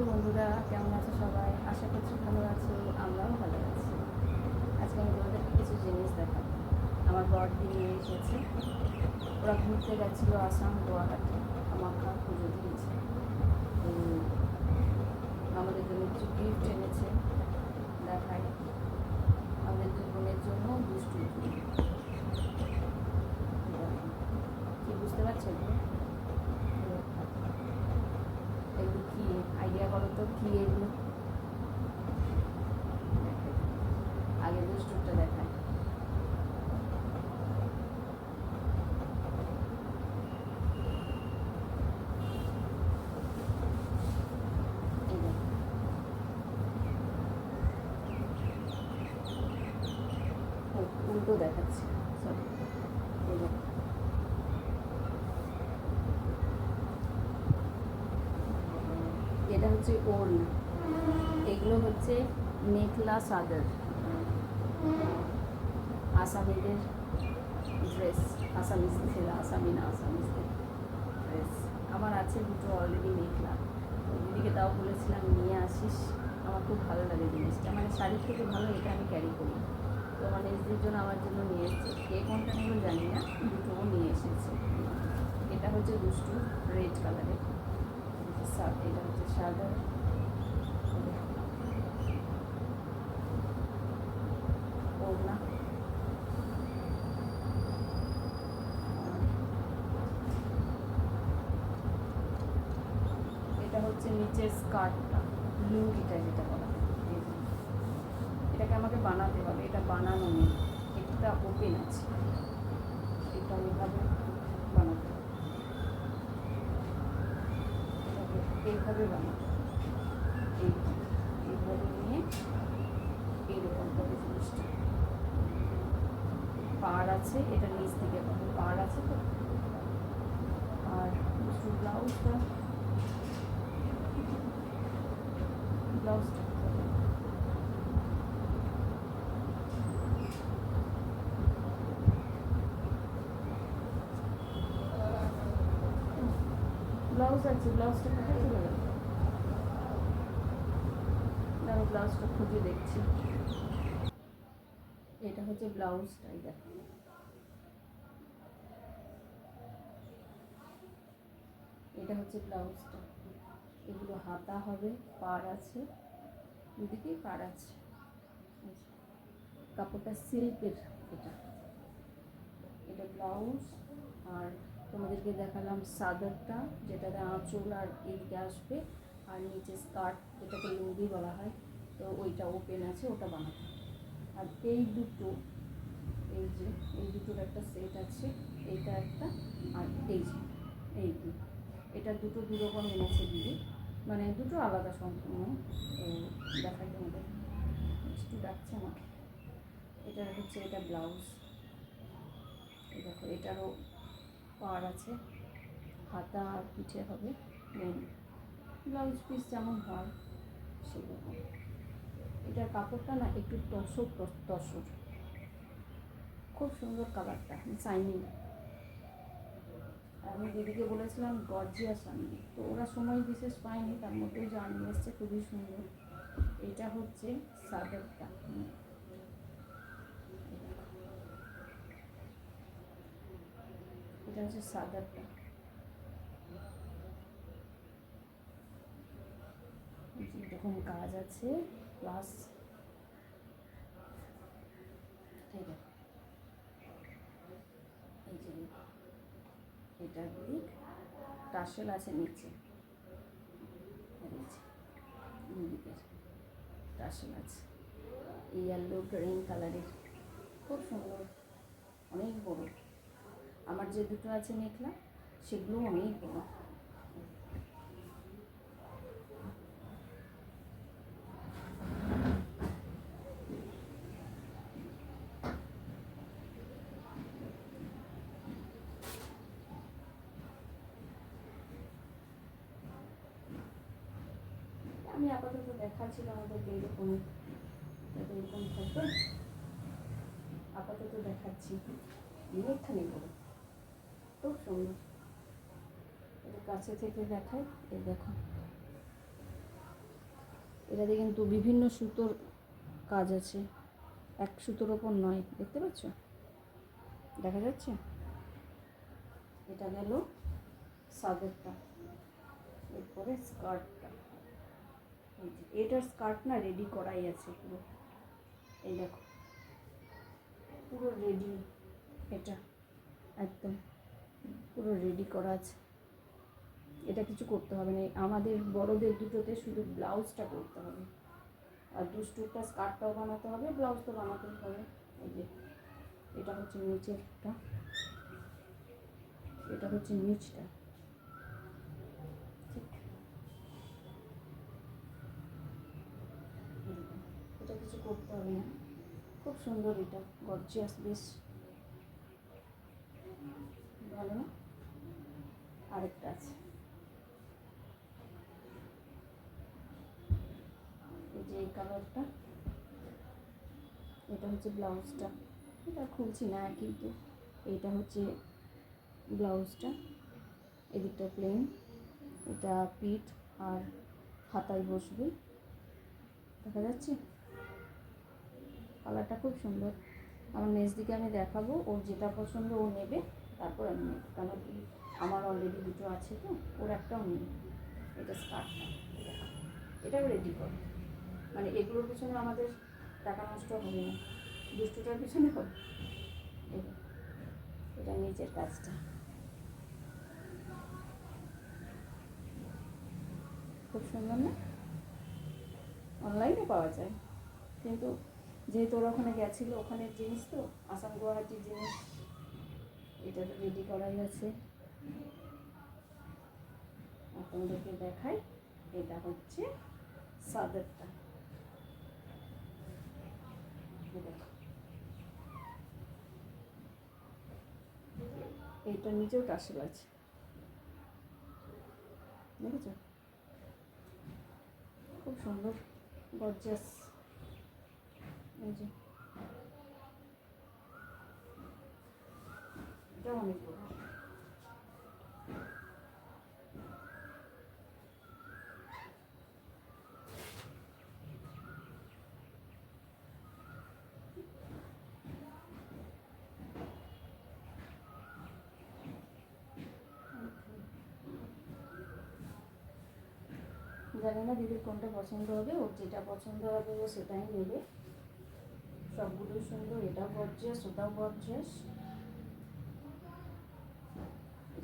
বন্ধুরা, কেমন আছো সবাই? আশা করছি ভালো আছো, আমরাও ভালো আছি। আজকে আমি তোমাদেরকে কিছু জিনিস দেখাবো। আমার বর নিয়ে এসেছে, ওরা ঘুরতে গেছিলো আসাম গুয়াহাটি, কামাখ্যা পুজো দিয়েছে। তো আমাদের জন্য কিছু গিফট এনেছে, দেখাই। আমাদের দুই বোনের জন্য দুষ্টু কি বুঝতে পারছো? এগুলো কি আইডিয়া করো তো, কি এগুলো? আগে দুষ্টুটা দেখায়। উল্টো দেখাচ্ছি, সরি। এটা হচ্ছে ওড়না, এগুলো হচ্ছে মেখলা চাদর, আসামিদের ড্রেস, আসামিদের ড্রেস। আমার আছে দুটো অলরেডি মেখলা, দিদিকে তাও বলেছিলাম নিয়ে আসিস, আমার খুব ভালো লাগে জিনিসটা, মানে শাড়ির থেকে ভালো এটা আমি ক্যারি করি। তো আমার নিজেদের জন্য আমার জন্য নিয়ে এসেছে, কে কোনটা নেবো জানি না, দুটোও নিয়ে এসেছে। এটা হচ্ছে দুষ্টু রেড কালারের, এটা হচ্ছে সাদা ওড়না। এটা হচ্ছে নিচের স্কার্টটা, লুঙ্গিটা যেটা বলা হয়, এটাকে আমাকে বানাতে হবে, এটা বানানো নেই, এটা ওপেন আছে, এটা এইভাবে বানাতে হবে, এটাকে এইভাবে বানাতে হবে, এইভাবে নিয়ে এইরকম করে জিনিসটা পাড় আছে, এটা নিচ থেকে পাবে, পাড় আছে তো। আর ব্লাউজটা ব্লাউজটা ব্লাউজ আছে, ব্লাউজটা কোথায় চলে গেল? আমি ব্লাউজটা খুঁজে দেখছি। এটা হচ্ছে ব্লাউজটাই, দেখো এটা হচ্ছে ব্লাউজটা। এগুলো হাতা হবে, পাড় আছে, দুদিকেই পাড় আছে। কাপড়টা সিল্কের, এটা এটা ব্লাউজ। আর তোমাদেরকে দেখালাম সাদারটা, যেটাতে আঁচল আর এদিকে আসবে, আর নিচে স্কার্ট, যেটাকে লুঙ্গি বলা হয়, তো ওইটা ওপেন আছে, ওটা বানাতে হবে। আর এই দুটো, এই যে এই দুটোর একটা সেট আছে, এইটা একটা, আর এই যে এই এটা দুটো দুরকম এনেছে দিদি, মানে দুটো আলাদা সম্পূর্ণ। তো দেখাই তোমাদের, একটু ডাকছে আমাকে। এটা হচ্ছে, এটা ব্লাউজ, দেখো এটারও পাড় আছে, হাতা আর পিঠে হবে মেন, ব্লাউজ পিস যেমন হয় সেরকম। এটার কাপড়টা না একটু তসর তসর, খুব সুন্দর কালারটা, শাইনিং। আমি দিদিকে বলেছিলাম গর্জিয়াস আনবি, তো ওরা সময় বিশেষ পায়নি, তার মধ্যেই যা নিয়ে এসছে খুবই সুন্দর। এটা হচ্ছে সাদারটা, এটা হচ্ছে সাদারটা, এরকম কাজ আছে, প্লাস এই দেখো, এই যে এটার দিক টাসেল আছে নিচে, দিকের টাসেল আছে, ইয়েলো গ্রিন কালারের, খুব সুন্দর, অনেক বড়। আমার যে দুটো আছে মেখলা, সেগুলো অনেক বড়। আমি আপাতত দেখাচ্ছিল আমাদেরকে এরকম, যাতে এরকম থাকবে, আপাতত দেখাচ্ছি। অনেকখানি বড়, খুব সুন্দর। এটা কাছে থেকে দেখায়, এই দেখো এটাতে কিন্তু বিভিন্ন সুতোর কাজ আছে, এক সুতোর ওপর নয়, দেখতে পাচ্ছ, দেখা যাচ্ছে। এটা গেল সাদারটা। এরপরে স্কার্টটা, এটার স্কার্ট না রেডি করাই আছে পুরো, এই দেখো পুরো রেডি, এটা একদম পুরো রেডি করা আছে। এটা কিছু করতে হবে না, আমাদের বড়দের দুটোতে শুধু ব্লাউজটা করতে হবে, আর দুষ্টুটা স্কার্টটাও বানাতে হবে, ব্লাউজ তো বানাতেই হবে। এই যে এটা হচ্ছে নিচেরটা, এটা হচ্ছে নিচটা, ঠিক। এটা কিছু করতে হবে না, খুব সুন্দর, এটা গর্জিয়াস, বেশ ভালো না? আরেকটা আছে, এই যে এই কালারটা, এটা হচ্ছে ব্লাউজটা, এটা খুলছি না কিন্তু এইটা হচ্ছে ব্লাউজটা, এদিকটা প্লেন, এটা পিঠ আর হাতায় বসবে, দেখা যাচ্ছে। কালারটা খুব সুন্দর, আমার মেজদিকে আমি দেখাবো, ওর যেটা পছন্দ ও নেবে, তারপর আমি নেব, কেন কি আমার অলরেডি দুটো আছে তো, ওর একটাও নেই। এটা স্কার্টটা, এটাও রেডি করো, মানে এগুলোর পিছনে আমাদের টাকা নষ্ট হবে না, দুষ্টুটার পিছনে হবে। এটা নিচের কাজটা, খুব সুন্দর না? অনলাইনে পাওয়া যায়, কিন্তু যেহেতু ওরা ওখানে গেছিলো, ওখানের জিনিস তো, আসাম গুয়াহাটির জিনিস, এটা তো রেডি করাই আছে। আপনাদেরকে দেখাই, এটা হচ্ছে সাদারটা, দেখো এইটা নিচেও টাসেল আছে, দেখেছ, খুব সুন্দর গর্জিয়াস। এই যে এটা অনেক বড়, জানি না দিদির কোনটা পছন্দ হবে, ওর যেটা পছন্দ হবে ও সেটাই নেবে, সবগুলোই সুন্দর, এটাও গর্জিয়াস, ওটাও গর্জিয়াস।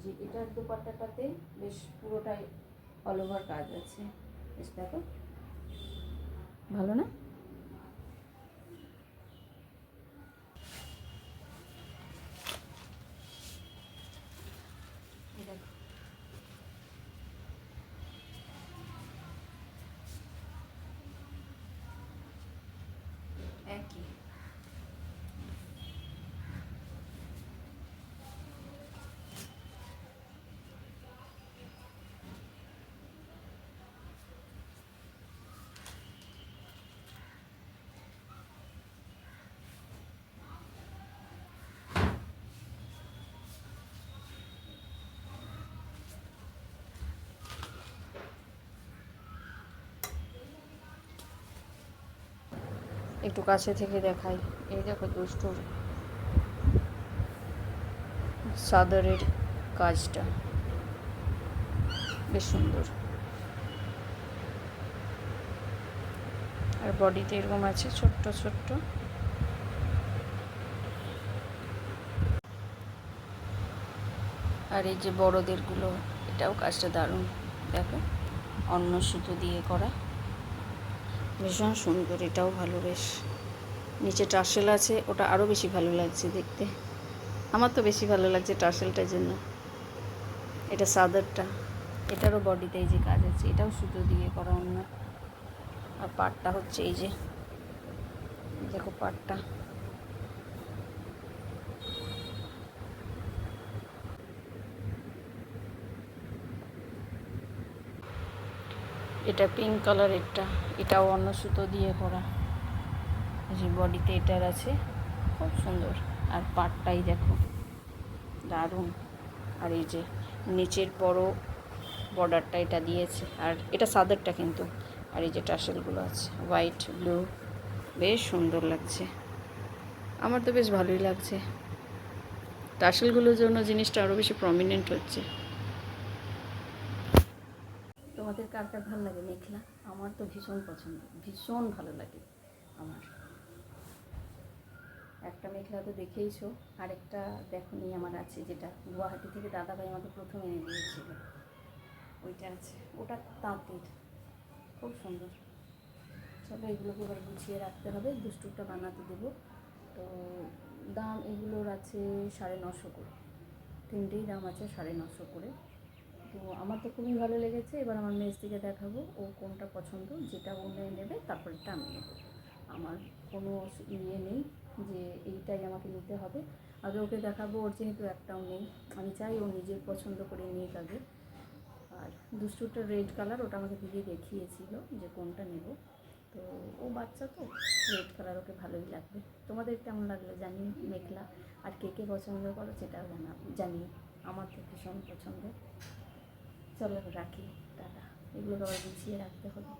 যে এটার দোপাট্টাটাতে বেশ পুরোটাই অল ওভার কাজ আছে, বেশ দেখো ভালো না? একই, একটু কাছে থেকে দেখাই, এই দেখো দুষ্টুর সাদারের কাজটা বেশ সুন্দর, আর বডিতে এরকম আছে ছোট্ট ছোট্ট। আর এই যে বড়দেরগুলো, এটাও কাজটা দারুণ, দেখো অন্য সুতো দিয়ে করা, ভীষণ সুন্দর, এটাও ভালো, বেশ নিচে টার্সেল আছে, ওটা আরও বেশি ভালো লাগছে দেখতে, আমার তো বেশি ভালো লাগছে টার্সেলটার জন্য। এটা সাদারটা, এটারও বডিতে এই যে কাজ আছে, এটাও সুতো দিয়ে করা অন্য, আর পাটটা হচ্ছে এই যে দেখো পাটটা, এটা পিঙ্ক কালারেরটা, এটাও অন্য সুতো দিয়ে করা, যে বডিতে এটার আছে, খুব সুন্দর, আর পাটটাই দেখো দারুণ, আর এই যে নিচের বড় বর্ডারটা এটা দিয়েছে, আর এটা সাদারটা কিন্তু আর এই যে টাসেলগুলো আছে হোয়াইট ব্লু, বেশ সুন্দর লাগছে। আমার তো বেশ ভালোই লাগছে। টাসেলগুলোর জন্য জিনিসটা আরও বেশি প্রমিনেন্ট হচ্ছে। তোমাদের কার কার ভালো লাগে মেখলা? আমার তো ভীষণ পছন্দ, ভীষণ ভালো লাগে আমার। একটা মেখলা তো দেখেইছো, আরেকটা দেখোনি আমার আছে, যেটা গুয়াহাটি থেকে দাদাভাই আমাকে প্রথম এনে দিয়েছিল, ওইটা আছে। ওটা তাঁতের, খুব সুন্দর। চলো এগুলোকে এবার গুছিয়ে রাখতে হবে, দুষ্টুটা বানাতে দেবো। তো দাম এগুলোর আছে 950 করে, তিনটেই দাম আছে 950 করে। তো আমার তো খুবই ভালো লেগেছে। এবার আমার মেজদিকে দেখাবো ও কোনটা পছন্দ, যেটা ও নেবে তারপরেটা আমি নেবো। আমার কোনো ইয়ে নেই যে এইটাই আমাকে নিতে হবে। আগে ওকে দেখাবো, ওর যেহেতু একটাও নেই, আমি চাই ও নিজের পছন্দ করে নিয়ে আগে। আর দুষ্টুটা রেড কালার, ওটা আমাকে দিদি দেখিয়েছিল যে কোনটা নেব। তো ও বাচ্চা তো, রেড কালার ওকে ভালোই লাগবে। তোমাদের কেমন লাগলো জানি মেখলা, আর কে কে পছন্দ করো সেটাও জানি। আমার তো ভীষণ পছন্দ। চলো রাখি, টাটা। এগুলোকে আবার গুছিয়ে রাখতে হবে।